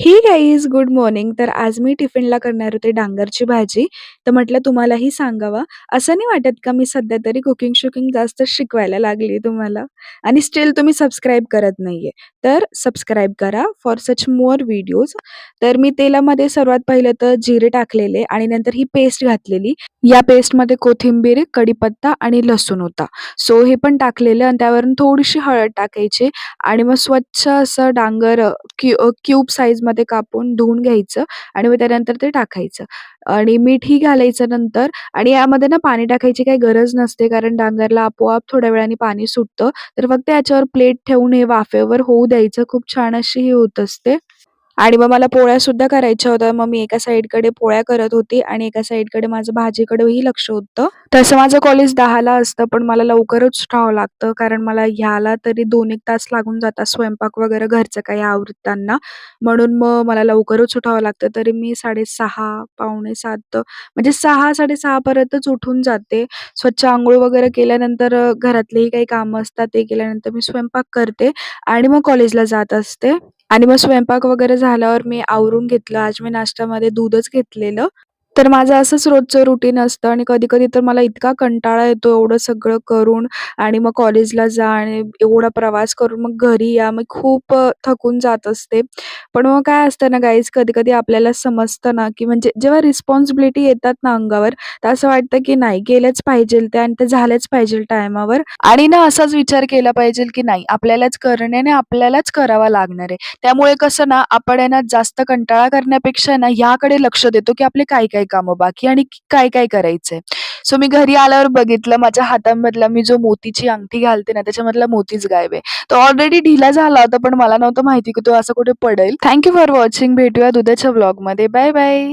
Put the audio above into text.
हे guys good morning. तर आज मी टिफिनला करणार होते डांगरची भाजी. तर म्हटलं तुम्हालाही सांगावं. असं नाही वाटत का मी सध्या तरी कुकिंग-शुकिंग जास्त शिकवायला लागली तुम्हाला आणि स्टिल तुम्ही सबस्क्राईब करत नाहीये. तर सबस्क्राईब करा फॉर सच मोर व्हिडिओज. तर मी तेलामध्ये सर्वात पहिलं तर जिरे टाकलेले आणि नंतर ही पेस्ट घातलेली. या पेस्टमध्ये कोथिंबीर, कढीपत्ता आणि लसूण होता. सो हे पण टाकलेलं आणि त्यावरून थोडीशी हळद टाकायची आणि मग स्वच्छ असं डांगर क्यूब साईजमध्ये कापून धुवून घ्यायचं आणि मग त्यानंतर ते टाकायचं आणि मीठही घालायचं नंतर आणि यामध्ये ना पाणी टाकायची काही गरज नसते कारण डांगरला आपोआप थोड्या वेळाने पाणी सुटतं. तर फक्त याच्यावर प्लेट ठेवून हे वाफेवर होऊ द्यायचं. खूप छान अशी ही होत असते. आणि मग मला पोळ्यासुद्धा करायच्या होत्या. मग मी एका साइडकडे पोळ्या करत होती आणि एका साइडकडे माझं भाजीकडेही लक्ष होतं. तसं माझं कॉलेज 10:00ला असतं, पण मला लवकरच उठावं लागतं कारण मला ह्याला तरी 2-1 तास लागून जातात स्वयंपाक वगैरे घरचं काही आवरताना. म्हणून मग मला लवकरच उठावं लागतं. तरी मी 6:30 पावणे 7 म्हणजे 6-6:30 पर्यंतच उठून जाते. स्वच्छ अंघोळ वगैरे केल्यानंतर घरातलेही काही कामं असतात ते केल्यानंतर मी स्वयंपाक करते आणि मग कॉलेजला जात असते. आणि मग स्वयंपाक वगैरे झाल्यावर मी आवरून घेतलं. आज मी नाश्त्यामध्ये दूधच घेतलेलं. तर माझं असंच रोजचं रुटीन असतं आणि कधी-कधी तर मला इतका कंटाळा येतो एवढं सगळं करून आणि मग कॉलेजला जा आणि एवढा प्रवास करून मग घरी या. मग खूप थकून जात असते. पण मग काय असतं ना गाईज, कधी-कधी आपल्याला समजतं ना, की म्हणजे जेव्हा रिस्पॉन्सिबिलिटी येतात ना अंगावर, तर असं वाटतं की नाही केलंच पाहिजेल ते आणि ते झालंच पाहिजेल टाईमावर आणि ना असाच विचार केला पाहिजेल की नाही आपल्यालाच करण्याने आपल्यालाच करावा लागणार आहे. त्यामुळे कसं ना, आपण आहे ना जास्त कंटाळा करण्यापेक्षा ना ह्याकडे लक्ष देतो, की आपले काय-काय कामं बाकी आणि काय-काय करायचंय. सो मी घरी आल्यावर बघितलं माझ्या हातामधला मी जो मोतीची अंगठी घालते ना, त्याच्यामधला मोतीच गायब आहे. तो ऑलरेडी ढिला झाला होता, पण मला नव्हतं माहिती की तो असा कुठे पडेल. Thank for watching. भेटूया उद्याच्या व्लॉगमध्ये. Bye bye.